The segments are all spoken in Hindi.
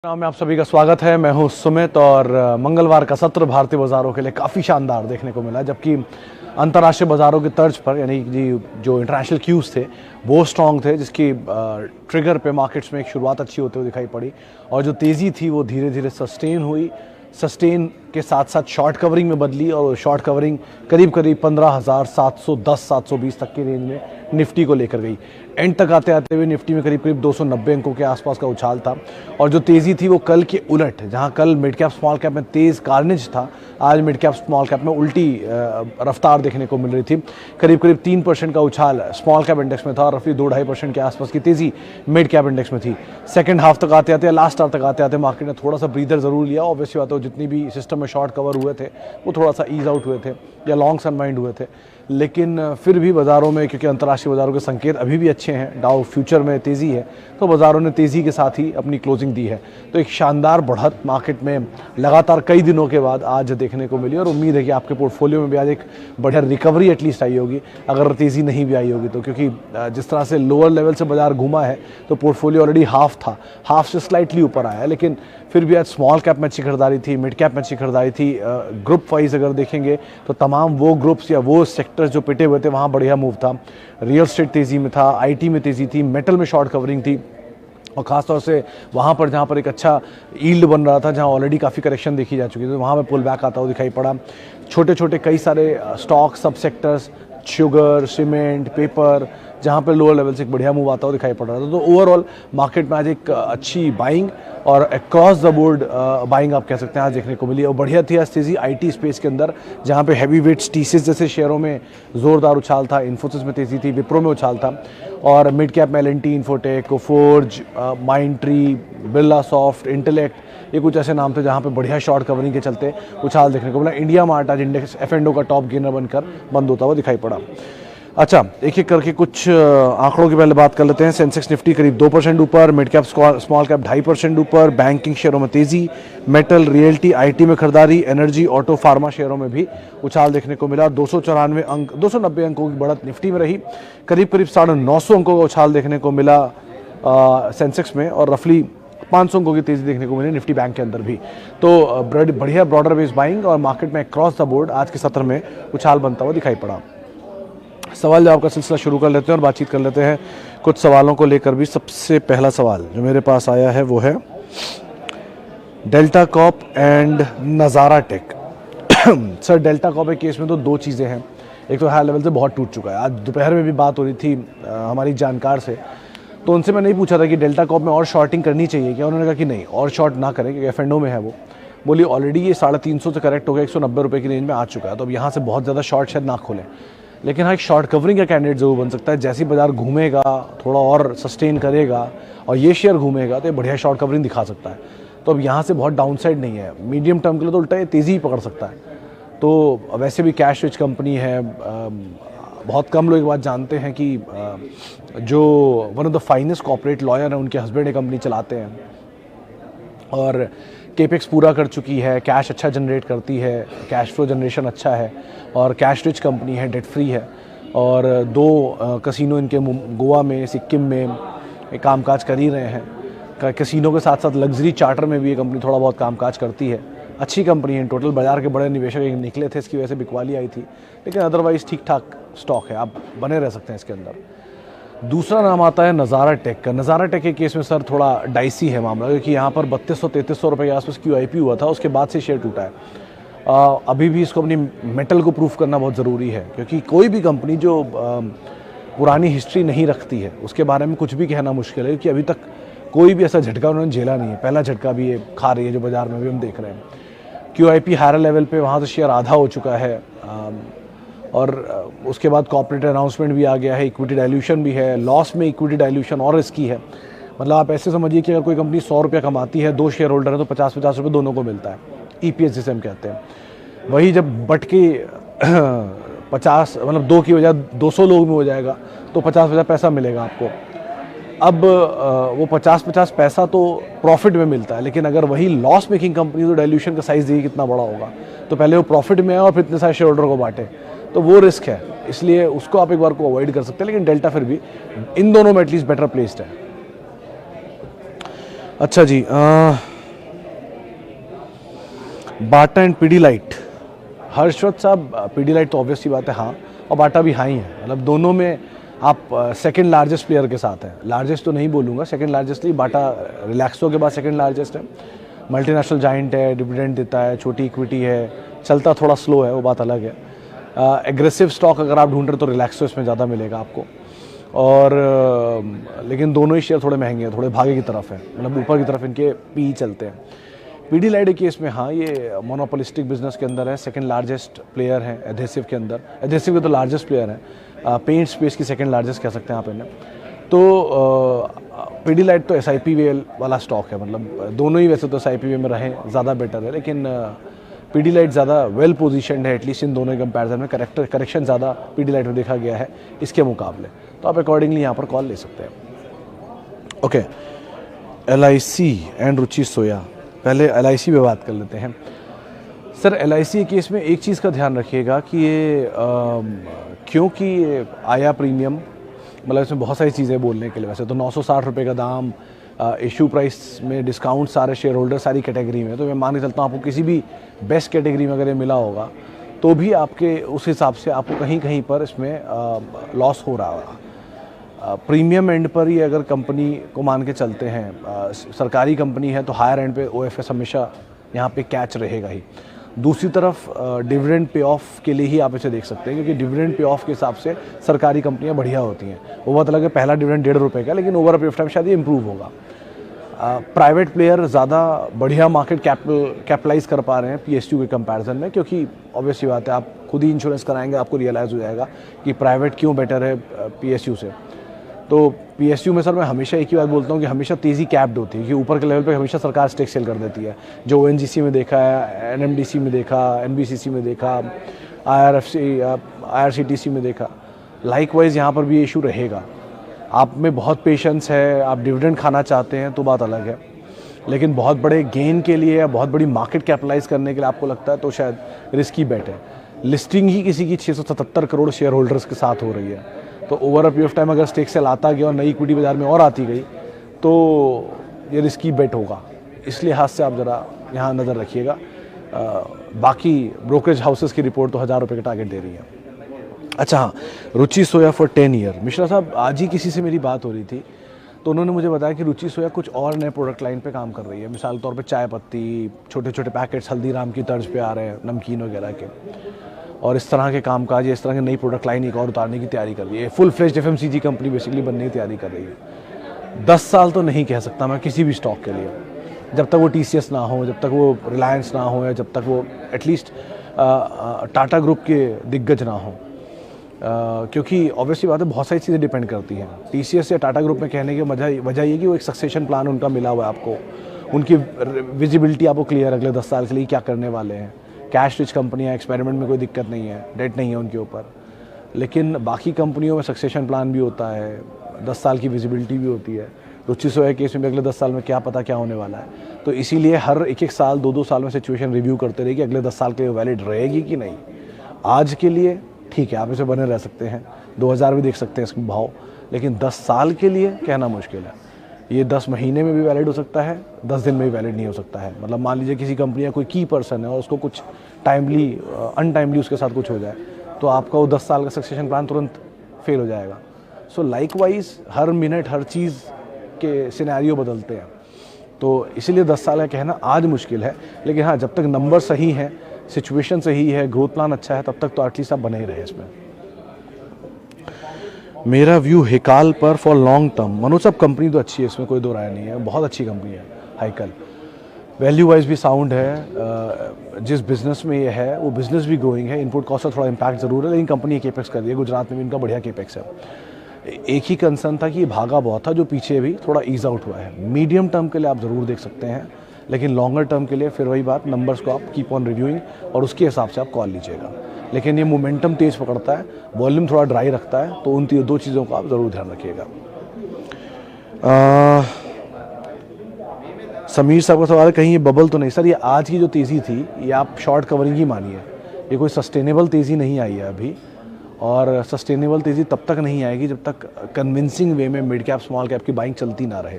में आप सभी का स्वागत है। मैं हूं सुमित और मंगलवार का सत्र भारतीय बाजारों के लिए काफ़ी शानदार देखने को मिला, जबकि अंतर्राष्ट्रीय बाजारों की तर्ज पर यानी कि जो इंटरनेशनल क्यूज़ थे वो स्ट्रॉन्ग थे, जिसकी ट्रिगर पे मार्केट्स में एक शुरुआत अच्छी होते हुए दिखाई पड़ी और जो तेज़ी थी वो धीरे धीरे सस्टेन हुई। सस्टेन के साथ साथ शॉर्ट कवरिंग में बदली और शॉर्ट कवरिंग करीब करीब 15,710-720 तक की रेंज में निफ्टी को लेकर गई। एंड तक आते आते हुए निफ्टी में करीब करीब 290 अंकों के आसपास का उछाल था और जो तेज़ी थी वो कल के उलट, जहां कल मिड कैप स्मॉल कैप में तेज़ कार्नेज था, आज मिड कैप स्मॉल कैप में उल्टी रफ्तार देखने को मिल रही थी। करीब करीब 3% का उछाल स्मॉल कैप इंडेक्स में था और रफली 2-2.5% के आसपास की तेज़ी मिड कैप इंडेक्स में थी। सेकंड हाफ तक आते आते, लास्ट हाफ तक आते आते मार्केट ने थोड़ा सा ब्रीदर ज़रूर लिया। ऑब्वियसली बात है, जितनी भी सिस्टम में शॉर्ट कवर हुए थे वो थोड़ा सा ईज आउट हुए थे या लॉन्ग्स अनवाइंड हुए थे, लेकिन फिर भी बाज़ारों में, क्योंकि अंतर्राष्ट्रीय बाज़ारों के संकेत अभी भी अच्छे हैं, डाउ फ्यूचर में तेज़ी है, तो बाज़ारों ने तेज़ी के साथ ही अपनी क्लोजिंग दी है। तो एक शानदार बढ़त मार्केट में लगातार कई दिनों के बाद आज देखने को मिली और उम्मीद है कि आपके पोर्टफोलियो में भी आज एक बढ़िया रिकवरी एटलीस्ट आई होगी, अगर तेज़ी नहीं भी आई होगी तो, क्योंकि जिस तरह से लोअर लेवल से बाजार घूमा है तो पोर्टफोलियो ऑलरेडी हाफ था, हाफ से स्लाइटली ऊपर आया है, लेकिन फिर भी आज स्मॉल कैप में अच्छी खरीदारी थी, मिड कैप में अच्छी खरीदारी थी। ग्रुप वाइज अगर देखेंगे तो तमाम वो ग्रुप्स या वो सेक्टर्स जो पिटे हुए थे वहाँ बढ़िया मूव था। रियल एस्टेट तेज़ी में था, आईटी में तेज़ी थी, मेटल में शॉर्ट कवरिंग थी और ख़ासतौर से वहाँ पर जहाँ पर एक अच्छा यील्ड बन रहा था, जहाँ ऑलरेडी काफ़ी करेक्शन देखी जा चुकी थी, तो वहाँ पर पुल बैक आता हुआ दिखाई पड़ा। छोटे छोटे कई सारे स्टॉक सब सेक्टर्स, शुगर, सीमेंट, पेपर, जहाँ पे लोअर लेवल से एक बढ़िया मूव आता हुआ दिखाई पड़ रहा था। तो ओवरऑल मार्केट में आज एक अच्छी बाइंग और अक्रॉस द बोर्ड बाइंग आप कह सकते हैं आज देखने को मिली और बढ़िया थी आज तेज़ी आईटी स्पेस के अंदर, जहाँ पे हैवी वेट्स टीसीएस जैसे शेयरों में ज़ोरदार उछाल था, इन्फोसिस में तेज़ी थी, विप्रो में उछाल था और मिड कैप में L&T, infotech, Coforge, Mindtree, Birla soft, intellect, ये कुछ ऐसे नाम थे जहाँ पे बढ़िया शॉर्ट कवरिंग के चलते उछाल देखने को मिला। इंडिया मार्ट आज इंडेक्स F&O का टॉप गेनर बनकर बंद होता हुआ दिखाई पड़ा। अच्छा, एक एक करके कुछ आंकड़ों की पहले बात कर लेते हैं। सेंसेक्स निफ्टी करीब 2% ऊपर, मिड कैप स्मॉल कैप 2.5% ऊपर, बैंकिंग शेयरों में तेजी, मेटल, रियल्टी, आईटी में खरीदारी, एनर्जी, ऑटो, फार्मा शेयरों में भी उछाल देखने को मिला। 290 अंकों की बढ़त निफ्टी में रही, करीब करीब 950 अंकों का उछाल देखने को मिला सेंसेक्स में और रफली 500 अंकों की तेज़ी देखने को मिली निफ्टी बैंक के अंदर भी। तो बढ़िया ब्रॉडर बेस बाइंग और मार्केट में क्रॉस द बोर्ड आज के सत्र में उछाल बनता हुआ दिखाई पड़ा। सवाल जवाब का सिलसिला शुरू कर लेते हैं और बातचीत कर लेते हैं कुछ सवालों को लेकर भी। सबसे पहला सवाल जो मेरे पास आया है वो है डेल्टा कॉर्प एंड नज़ारा टेक। सर, डेल्टा कॉर्प के केस में तो दो चीज़ें हैं। एक तो हाई लेवल से बहुत टूट चुका है। आज दोपहर में भी बात हो रही थी हमारी जानकार से, तो उनसे मैं नहीं पूछा था कि डेल्टा कॉर्प में और शॉर्टिंग करनी चाहिए क्या, उन्होंने कहा कि नहीं, और शॉर्ट ना करें क्योंकि F&O में है वो। बोली ऑलरेडी ये 350 से करेक्ट हो गया, 190 रुपये की रेंज में आ चुका है, तो अब यहाँ से बहुत ज़्यादा शॉर्ट शायद ना खोलें। लेकिन हाँ, एक शॉर्ट कवरिंग का कैंडिडेट जरूर बन सकता है। जैसे बाजार घूमेगा, थोड़ा और सस्टेन करेगा और ये शेयर घूमेगा तो ये बढ़िया शॉर्ट कवरिंग दिखा सकता है। तो अब यहाँ से बहुत डाउनसाइड नहीं है, मीडियम टर्म के लिए तो उल्टा ये तेज़ी ही पकड़ सकता है। तो वैसे भी कैश रिच कंपनी है, बहुत कम लोग एक बात जानते हैं कि जो one of the finest corporate lawyer हैं उनके हस्बैंड ये कंपनी चलाते हैं और केपेक्स पूरा कर चुकी है, कैश अच्छा जनरेट करती है, कैश फ्लो जनरेशन अच्छा है और कैश रिच कंपनी है, डेट फ्री है और 2 कसिनो इनके गोवा में, सिक्किम में कामकाज कर ही रहे हैं। कसिनो के साथ साथ लग्जरी चार्टर में भी ये कंपनी थोड़ा बहुत कामकाज करती है। अच्छी कंपनी है। टोटल बाजार के बड़े निवेशक निकले थे, इसकी वजह से बिकवाली आई थी, लेकिन अदरवाइज ठीक ठाक स्टॉक है, आप बने रह सकते हैं इसके अंदर। दूसरा नाम आता है नज़ारा टेक का। नज़ारा टेक के केस में सर थोड़ा डाइसी है मामला, क्योंकि यहाँ पर 3200-3300 रुपये के आसपास QIP हुआ था, उसके बाद से शेयर टूटा है। अभी भी इसको अपनी मेटल को प्रूफ करना बहुत ज़रूरी है, क्योंकि कोई भी कंपनी जो पुरानी हिस्ट्री नहीं रखती है उसके बारे में कुछ भी कहना मुश्किल है, क्योंकि अभी तक कोई भी ऐसा झटका उन्होंने झेला नहीं है। पहला झटका भी ये खा रही है जो बाजार में भी हम देख रहे हैं। QIP हायर लेवल पे, वहाँ से शेयर आधा हो चुका है और उसके बाद कॉर्पोरेट अनाउंसमेंट भी आ गया है, इक्विटी डाइल्यूशन भी है, लॉस में इक्विटी डाइल्यूशन और रिस्की है। मतलब आप ऐसे समझिए कि अगर कोई कंपनी 100 रुपये कमाती है, 2 शेयर होल्डर है तो 50-50 रुपये दोनों को मिलता है, EPS जिसे हम कहते हैं। वही जब बट के 50 मतलब 2 की वजह 200 लोग में हो जाएगा तो 50-50 पैसा मिलेगा आपको। अब वो 50-50 पैसा तो प्रॉफिट में मिलता है, लेकिन अगर वही लॉस मेकिंग कंपनी तो डाइल्यूशन का साइज़ देखिए कितना बड़ा होगा। तो पहले वो प्रॉफिट में है और फिर इतने सारे शेयर होल्डर को बांटे, तो वो रिस्क है, इसलिए उसको आप एक बार को अवॉइड कर सकते हैं। लेकिन डेल्टा फिर भी इन दोनों में एटलीस्ट बेटर प्लेस्ड है। अच्छा जी, बाटा एंड पीडीलाइट, हर्षवर्ध साहब, पीडीलाइट तो ऑब्वियस सी बात है हाँ, और बाटा भी हाँ ही है, मतलब दोनों में आप सेकंड लार्जेस्ट प्लेयर के साथ हैं। लार्जेस्ट तो नहीं बोलूँगा, सेकंड लार्जेस्ट ही बाटा रिलैक्सो के बाद सेकंड लार्जेस्ट है। मल्टीनेशनल जाइंट है, डिविडेंड देता है, छोटी इक्विटी है, चलता थोड़ा स्लो है, वो बात अलग है। एग्रेसिव स्टॉक अगर आप ढूंढ रहे हो तो रिलैक्सो इसमें ज़्यादा मिलेगा आपको। और लेकिन दोनों ही शेयर थोड़े महंगे हैं, थोड़े भागे की तरफ है, मतलब ऊपर की तरफ इनके पी चलते हैं। पीडीलाइट के केस में हाँ, ये मोनोपोलिस्टिक बिजनेस के अंदर है, सेकंड लार्जेस्ट प्लेयर है एडहेसिव के अंदर, एडहेसिव के तो लार्जेस्ट प्लेयर है, पेंट स्पेस की सेकंड लार्जेस्ट कह सकते हैं आप इन्हें। तो पीडीलाइट तो एसआईपी वे वाला स्टॉक है, मतलब दोनों ही वैसे तो एसआईपी वे में रहें ज़्यादा बेटर है, लेकिन पीडीलाइट ज़्यादा वेल पोजीशनड है एटलीस्ट इन दोनों के कंपैरिजन में। करेक्शन ज़्यादा पीडीलाइट में देखा गया है इसके मुकाबले, तो आप अकॉर्डिंगली यहाँ पर कॉल ले सकते हैं। ओके, एलआईसी एंड रुचि सोया, पहले एलआईसी पे बात कर लेते हैं। सर एलआईसी के केस में एक चीज़ का ध्यान रखिएगा कि ये क्योंकि ये आया प्रीमियम, मतलब इसमें बहुत सारी चीज़ें बोलने के लिए, वैसे तो 960 रुपये का दाम, इशू प्राइस में डिस्काउंट सारे शेयर होल्डर सारी कैटेगरी में, तो मैं मान के चलता हूँ आपको किसी भी बेस्ट कैटेगरी में अगर ये मिला होगा तो भी आपके उस हिसाब से आपको कहीं कहीं पर इसमें लॉस हो रहा होगा। प्रीमियम एंड पर ही अगर कंपनी को मान के चलते हैं, सरकारी कंपनी है तो हायर एंड पे ओएफएस हमेशा यहाँ पे कैच रहेगा ही। दूसरी तरफ डिविडेंड पे ऑफ के लिए ही आप इसे देख सकते हैं, क्योंकि डिविडेंड पे ऑफ के हिसाब से सरकारी कंपनियां बढ़िया होती हैं। वो बात अलग है, पहला डिविडेंड 1.5 रुपये का, लेकिन over a period of time शायद ये इंप्रूव होगा। प्राइवेट प्लेयर ज़्यादा बढ़िया मार्केट कैपिटलाइज कर पा रहे हैं पीएसयू के कंपैरिजन में, क्योंकि ऑब्वियसली बात है, आप खुद ही इंश्योरेंस कराएंगे आपको रियलाइज़ हो जाएगा कि प्राइवेट क्यों बेटर है पीएसयू से। तो पीएसयू में सर मैं हमेशा एक ही बात बोलता हूँ कि हमेशा तेज़ी कैप्ड होती है, कि ऊपर के लेवल पे हमेशा सरकार स्टेक सेल कर देती है, जो ओएनजीसी में देखा है, एनएमडीसी में देखा, एनबीसीसी में देखा, आईआरसीटीसी में देखा। लाइकवाइज यहाँ पर भी ये इशू रहेगा। आप में बहुत पेशेंस है, आप डिविडेंड खाना चाहते हैं तो बात अलग है, लेकिन बहुत बड़े गेन के लिए या बहुत बड़ी मार्केट कैपिटलाइज करने के लिए आपको लगता है तो शायद रिस्की बेट है। लिस्टिंग ही किसी की 677 करोड़ शेयर होल्डर्स के साथ हो रही है, तो over a period of time अगर स्टेक सेल आता गया और नई इक्विटी बाजार में और आती गई तो ये रिस्की बेट होगा। इस लिहाज से आप ज़रा यहाँ नज़र रखिएगा। बाकी ब्रोकरेज हाउसेस की रिपोर्ट तो 1000 रुपये का टारगेट दे रही है। अच्छा हाँ, रुचि सोया फॉर 10 ईयर। मिश्रा साहब आज ही किसी से मेरी बात हो रही थी, तो उन्होंने मुझे बताया कि रुचि सोया कुछ और नए प्रोडक्ट लाइन पे काम कर रही है। मिसाल तौर पे चाय पत्ती, छोटे छोटे पैकेट्स हल्दीराम की तर्ज पे आ रहे हैं, नमकीन वगैरह के, और इस तरह के कामकाज, इस तरह की नई प्रोडक्ट लाइन एक और उतारने की तैयारी कर रही है। Full fledged FMCG company basically बनने की तैयारी कर रही है। 10 साल तो नहीं कह सकता मैं किसी भी स्टॉक के लिए, जब तक वो टीसीएस ना हो, जब तक वो रिलायंस ना हो, या जब तक वो एटलीस्ट टाटा ग्रुप के दिग्गज ना हो, क्योंकि ऑब्वियसली बात है बहुत सारी चीज़ें डिपेंड करती हैं। टीसीएस या टाटा ग्रुप में कहने की वजह ये कि वो एक सक्सेशन प्लान उनका मिला हुआ है आपको, उनकी विजिबिलिटी आपको क्लियर अगले 10 साल के लिए क्या करने वाले हैं। कैश रिच कंपनियाँ, एक्सपेरिमेंट में कोई दिक्कत नहीं है, डेट नहीं है उनके ऊपर। लेकिन बाकी कंपनियों में सक्सेशन प्लान भी होता है, 10 साल की विजिबिलिटी भी होती है। रुचि सोया केस में भी अगले 10 साल में क्या पता क्या होने वाला है, तो इसीलिए हर एक साल 2-2 साल में सिचुएशन रिव्यू करते रहिए कि अगले 10 साल के लिए वैलिड रहेगी कि नहीं। आज के लिए ठीक है, आप इसे बने रह सकते हैं, 2000 भी देख सकते हैं इसका भाव, लेकिन 10 साल के लिए कहना मुश्किल है। ये 10 महीने में भी वैलिड हो सकता है, 10 दिन में भी वैलिड नहीं हो सकता है। मतलब मान लीजिए किसी कंपनी का कोई की पर्सन है और उसको कुछ टाइमली अनटाइमली उसके साथ कुछ हो जाए, तो आपका वो 10 साल का सक्सेशन प्लान तुरंत फेल हो जाएगा। सो लाइकवाइज हर मिनट हर चीज़ के सिनेरियो बदलते हैं, तो इसीलिए 10 साल का कहना आज मुश्किल है। लेकिन हाँ, जब तक नंबर सही है, सिचुएशन सही है, ग्रोथ प्लान अच्छा है, तब तक तो एटलीस्ट आप बने ही रहे इसमें। मेरा व्यू हिकाल पर फॉर लॉन्ग टर्म। मनोज साहब कंपनी तो अच्छी है, इसमें कोई दो राय नहीं है, बहुत अच्छी कंपनी है हाइकल, वैल्यू वाइज भी साउंड है। जिस बिज़नेस में ये है वो बिज़नेस भी ग्रोइंग है। इनपुट कॉस्ट का थोड़ा इम्पैक्ट ज़रूर है, लेकिन कंपनी केपेक्स कर रही है, गुजरात में भी इनका बढ़िया केपेक्स है। एक ही कंसर्न था कि ये भागा बहुत था, जो पीछे भी थोड़ा ईज आउट हुआ है। मीडियम टर्म के लिए आप ज़रूर देख सकते हैं, लेकिन लॉन्गर टर्म के लिए फिर वही बात, नंबर्स को आप कीप ऑन रिव्यूइंग और उसके हिसाब से आप कॉल लीजिएगा। लेकिन ये मोमेंटम तेज़ पकड़ता है, वॉल्यूम थोड़ा ड्राई रखता है, तो उन 2 चीज़ों का आप ज़रूर ध्यान रखिएगा। समीर साहब का सवाल है, कहीं ये बबल तो नहीं? सर ये आज की जो तेज़ी थी ये आप शॉर्ट कवरिंग ही मानिए, ये कोई सस्टेनेबल तेज़ी नहीं आई है अभी, और सस्टेनेबल तेज़ी तब तक नहीं आएगी जब तक कन्विंसिंग वे में मिड कैप स्मॉल कैप की बाइंग चलती ना रहे।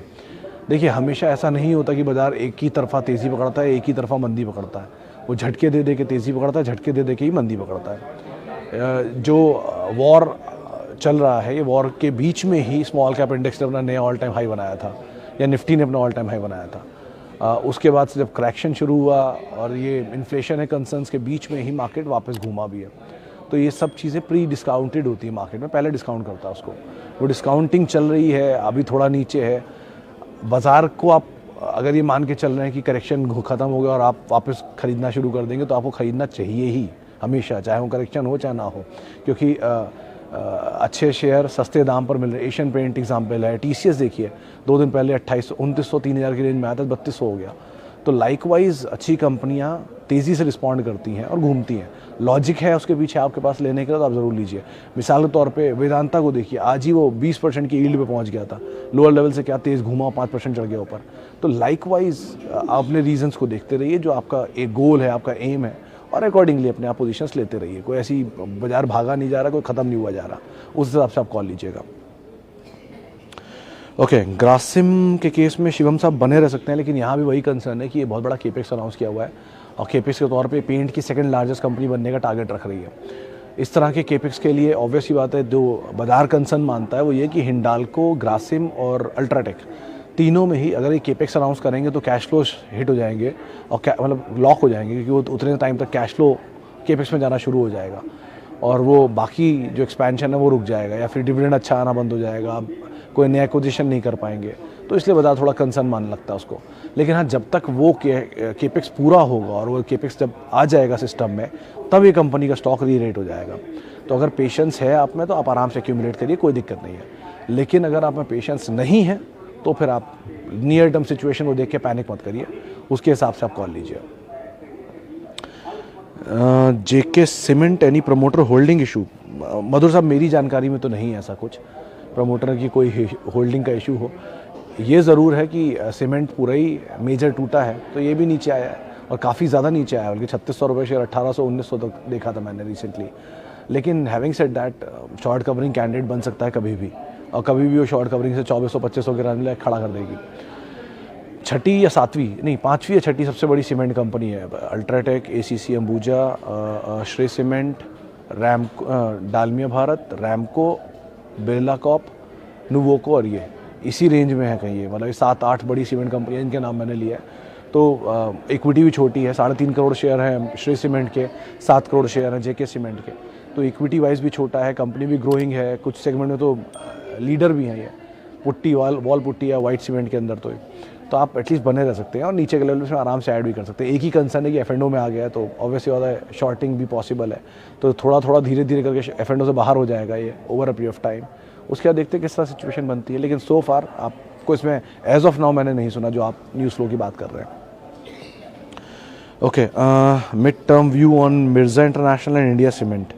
देखिए हमेशा ऐसा नहीं होता कि बाजार एक ही तरफा तेज़ी पकड़ता है, एक ही तरफा मंदी पकड़ता है। वो झटके दे दे के तेज़ी पकड़ता है, झटके दे दे के ही मंदी पकड़ता है। जो वॉर चल रहा है, ये वॉर के बीच में ही स्मॉल कैप इंडेक्स ने अपना नया ऑल टाइम हाई बनाया था, या निफ्टी ने अपना ऑल टाइम हाई बनाया था। उसके बाद से जब क्रैक्शन शुरू हुआ और ये इन्फ्लेशन है कंसर्न्स के बीच में ही मार्केट वापस घूमा भी है। तो ये सब चीज़ें प्री डिस्काउंटेड होती है मार्केट में, पहले डिस्काउंट करता है उसको। वो डिस्काउंटिंग चल रही है, अभी थोड़ा नीचे है बाज़ार को। आप अगर ये मान के चल रहे हैं कि करेक्शन ख़त्म हो गया और आप वापस ख़रीदना शुरू कर देंगे, तो आपको ख़रीदना चाहिए ही हमेशा, चाहे वो करेक्शन हो चाहे ना हो, क्योंकि अच्छे शेयर सस्ते दाम पर मिल रहे। एशियन पेंट एग्जाम्पल है, TCS देखिए 2 दिन पहले 2800 2900 3000 की रेंज में आया था, 3200 हो गया। तो लाइकवाइज अच्छी कंपनियां तेज़ी से रिस्पॉन्ड करती हैं और घूमती हैं। लॉजिक है उसके पीछे आपके पास लेने के लिए, तो आप ज़रूर लीजिए। मिसाल के तौर पे वेदांता को देखिए, आज ही वो 20% की यील्ड पे पहुंच गया था, लोअर लेवल से क्या तेज़ घूमा, 5% चढ़ गया ऊपर। तो लाइकवाइज आप अपने रीजंस को देखते रहिए, जो आपका एक गोल है, आपका एम है, और अकॉर्डिंगली अपने आप पोजीशंस लेते रहिए। कोई ऐसी बाजार भागा नहीं जा रहा, कोई ख़त्म नहीं हुआ जा रहा, उस हिसाब से आप कॉल लीजिएगा। ओके, ग्रासिम के केस में शिवम साहब बने रह सकते हैं, लेकिन यहाँ भी वही कंसर्न है कि ये बहुत बड़ा केपेक्स अनाउंस किया हुआ है और केपेक्स के तौर पे पेंट की सेकंड लार्जेस्ट कंपनी बनने का टारगेट रख रही है। इस तरह के केपेक्स के लिए ऑब्वियस ही बात है, जो बाजार कंसर्न मानता है वो ये कि हिंडाल्को, ग्रासिम और अल्ट्राटेक तीनों में ही अगर ये केपेक्स अनाउंस करेंगे तो कैश फ्लो हिट हो जाएंगे और मतलब लॉक हो जाएंगे, क्योंकि वो उतने टाइम तक कैश फ्लो केपेक्स में जाना शुरू हो जाएगा और वो बाकी जो एक्सपेंशन है वो रुक जाएगा, या फिर डिविडेंड अच्छा आना बंद हो जाएगा, कोई नया एक्विजिशन नहीं कर पाएंगे। तो इसलिए बाजार थोड़ा कंसर्न मानने लगता है उसको। लेकिन हाँ, जब तक वो केपेक्स पूरा होगा और वो केपेक्स जब आ जाएगा सिस्टम में, तब ये कंपनी का स्टॉक री रेट हो जाएगा। तो अगर पेशेंस है आप में, तो आप आराम से एक्यूमुलेट करिए, कोई दिक्कत नहीं है। लेकिन अगर आप में पेशेंस नहीं है, तो फिर आप नियर टर्म सिचुएशन को देख के पैनिक मत करिए, उसके हिसाब से आप कॉल लीजिए। JK cement any promoter holding issue? Madhur साहब, मेरी जानकारी में तो नहीं है ऐसा कुछ प्रमोटर की कोई होल्डिंग का इशू हो। ये ज़रूर है कि सीमेंट पूरा ही मेजर टूटा है, तो ये भी नीचे आया है और काफ़ी ज़्यादा नीचे आया है, बल्कि 3600 रुपये शेयर 1800-1900 तक देखा था मैंने रिसेंटली। लेकिन having said that, short covering candidate बन सकता है कभी भी, और कभी भी वो शॉर्ट कवरिंग से 2400-2500 के रन खड़ा कर देगी। छठी या सातवीं नहीं, 5वीं या छठी सबसे बड़ी सीमेंट कंपनी है UltraTech, ACC Ambuja, Shree cement, Dalmia Bharat, Ramco, Birla corp, Nuvoco, और ये इसी रेंज में है कहीं। ये मतलब 7-8 बड़ी सीमेंट कंपनियाँ, इनके नाम मैंने लिया है। तो इक्विटी भी छोटी है, 3.5 करोड़ शेयर हैं श्रेय सीमेंट के, 7 करोड़ शेयर हैं JK सीमेंट के। तो इक्विटी वाइज भी छोटा है, कंपनी भी ग्रोइंग है, कुछ सेगमेंट में तो लीडर भी हैं ये, पुट्टी वॉल पुट्टी या वाइट सीमेंट के अंदर। तो आप एटलीस्ट बने रह सकते हैं और नीचे के लेवल में आराम से ऐड भी कर सकते हैं। एक ही कंसर्न है कि F&O में आ गया है, तो ऑब्वियसली ज़्यादा शॉर्टिंग भी पॉसिबल है। तो थोड़ा थोड़ा धीरे धीरे करके F&O से बाहर हो जाएगा ये over a period of time. उसके बाद देखते हैं किस तरह सिचुएशन बनती है। लेकिन सो फार आपको इसमें एज ऑफ नाउ मैंने नहीं सुना जो आप न्यूज़ फ्लो की बात कर रहे हैं। Okay, mid term view on Mirza international and India cement.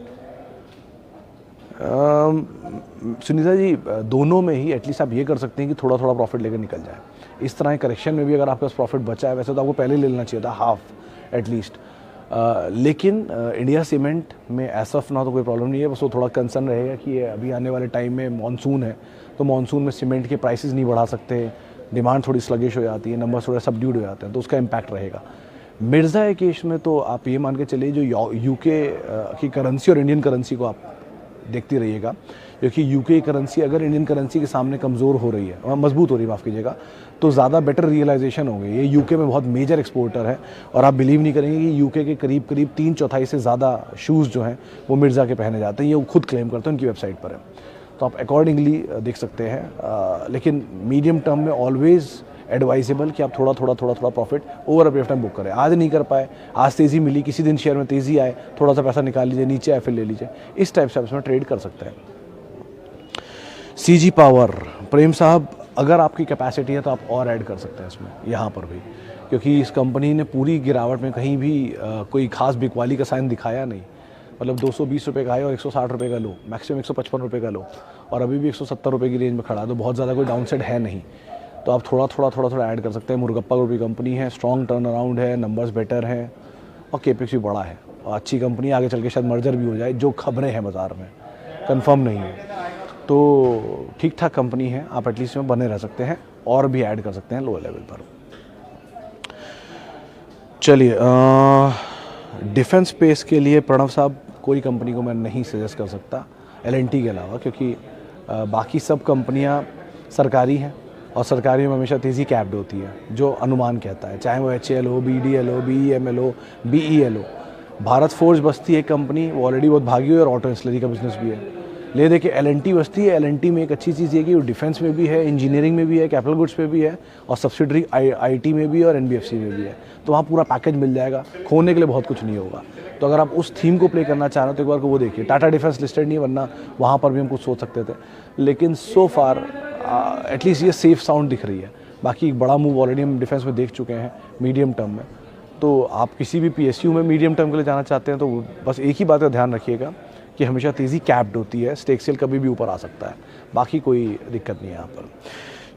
Sunita ji, दोनों में ही एटलीस्ट आप ये कर सकते हैं कि थोड़ा थोड़ा प्रॉफिट लेकर निकल जाए। इस तरह के करेक्शन में भी अगर आपके पास प्रॉफिट बचा है, वैसे तो आपको पहले ले लेना चाहिए था हाफ एटलीस्ट। लेकिन इंडिया सीमेंट में ऐसा ना तो कोई प्रॉब्लम नहीं है, बस वो थोड़ा कंसर्न रहेगा कि ये अभी आने वाले टाइम में मानसून है, तो मानसून में सीमेंट के प्राइसेस नहीं बढ़ा सकते, डिमांड थोड़ी स्लगिश हो जाती है, नंबर थोड़ा सबड्यूड हो जाते हैं, तो उसका इम्पैक्ट रहेगा। मिर्जा के केस में तो आप ये मान के चलिए, जो UK की करेंसी और इंडियन करेंसी को आप देखती रहिएगा, क्योंकि UK करेंसी अगर इंडियन करेंसी के सामने कमज़ोर हो रही है, मजबूत हो रही है माफ़ कीजिएगा, तो ज़्यादा बेटर रियलाइजेशन होंगे। ये UK में बहुत मेजर एक्सपोर्टर है और आप बिलीव नहीं करेंगे कि UK के करीब 3/4 से ज़्यादा शूज़ जो हैं वो मिर्जा के पहने जाते हैं। ये वो खुद क्लेम करते हैं, उनकी वेबसाइट पर है, तो आप अकॉर्डिंगली देख सकते हैं। लेकिन मीडियम टर्म में ऑलवेज़ एडवाइजेबल कि आप थोड़ा थोड़ा profit over a period of time book करें। आज नहीं कर पाए, आज तेज़ी मिली, किसी दिन शेयर में तेज़ी आए, थोड़ा सा पैसा निकाल लीजिए, नीचे आए फिर ले लीजिए, इस टाइप से आप इसमें ट्रेड कर सकते हैं। CG पावर, प्रेम साहब, अगर आपकी कैपेसिटी है तो आप और ऐड कर सकते हैं इसमें, यहाँ पर भी, क्योंकि इस कंपनी ने पूरी गिरावट में कहीं भी कोई खास बिकवाली का साइन दिखाया नहीं। मतलब 220 रुपये का हाई और 160 रुपये का लो, मैक्सिमम 155 रुपये का लो, और अभी भी 170 रुपये की रेंज में खड़ा है, तो बहुत ज़्यादा कोई डाउनसाइड है नहीं। तो आप थोड़ा ऐड कर सकते हैं। मुर्गप्पा ग्रुप की कंपनी है, स्ट्रॉन्ग टर्न अराउंड है, नंबर्स बेटर हैं और केपेक्स भी बड़ा है और अच्छी कंपनी, आगे चल के शायद मर्जर भी हो जाए, जो खबरें हैं बाज़ार में, कंफर्म नहीं है। तो ठीक ठाक कंपनी है, आप एटलीस्ट में बने रह सकते हैं और भी ऐड कर सकते हैं लोअर लेवल पर। चलिए, डिफेंस स्पेस के लिए प्रणव साहब कोई कंपनी को मैं नहीं सजेस्ट कर सकता एल&टी के अलावा, क्योंकि बाकी सब कंपनियां सरकारी हैं और सरकारी में हमेशा तेज़ी कैप्ड होती है जो अनुमान कहता है, चाहे वो HAL हो, BDL हो, BEML हो, BEL हो। भारत फोर्ज बसती है कंपनी, वो ऑलरेडी बहुत भागी हुई है और ऑटो इंसलरी का बिजनेस भी है। ले देखिए एल&टी बसती है, एल&टी में एक अच्छी चीज़ ये कि वो डिफेंस में भी है, इंजीनियरिंग में भी है, कैपिटल गुड्स में भी है और सब्सिडरी IT में भी है और NBFC में भी है। तो वहाँ पूरा पैकेज मिल जाएगा, खोने के लिए बहुत कुछ नहीं होगा। तो अगर आप उस थीम को प्ले करना चाह रहे हो तो एक बार को वो देखिए। टाटा डिफेंस लिस्टेड नहीं, वरना वहाँ पर भी हम कुछ सोच सकते थे, लेकिन सो फार एटलीस्ट ये सेफ साउंड दिख रही है। बाकी एक बड़ा मूव ऑलरेडी हम डिफेंस में देख चुके हैं मीडियम टर्म में। तो आप किसी भी PSU में मीडियम टर्म के लिए जाना चाहते हैं तो बस एक ही बात का ध्यान रखिएगा कि हमेशा तेज़ी कैप्ड होती है, स्टेक सेल कभी भी ऊपर आ सकता है, बाकी कोई दिक्कत नहीं है यहाँ पर।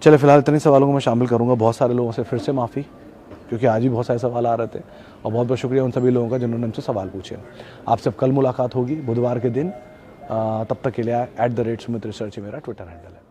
चले फिलहाल इतने सवालों को मैं शामिल करूँगा। बहुत सारे लोगों से फिर से माफ़ी, क्योंकि आज भी बहुत सारे सवाल आ रहे थे, और बहुत बहुत शुक्रिया उन सभी लोगों का जिन्होंने हमसे सवाल पूछे। आपसे कल मुलाकात होगी बुधवार के दिन, तब तक के लिए @Sumit Research मेरा ट्विटर हैंडल है।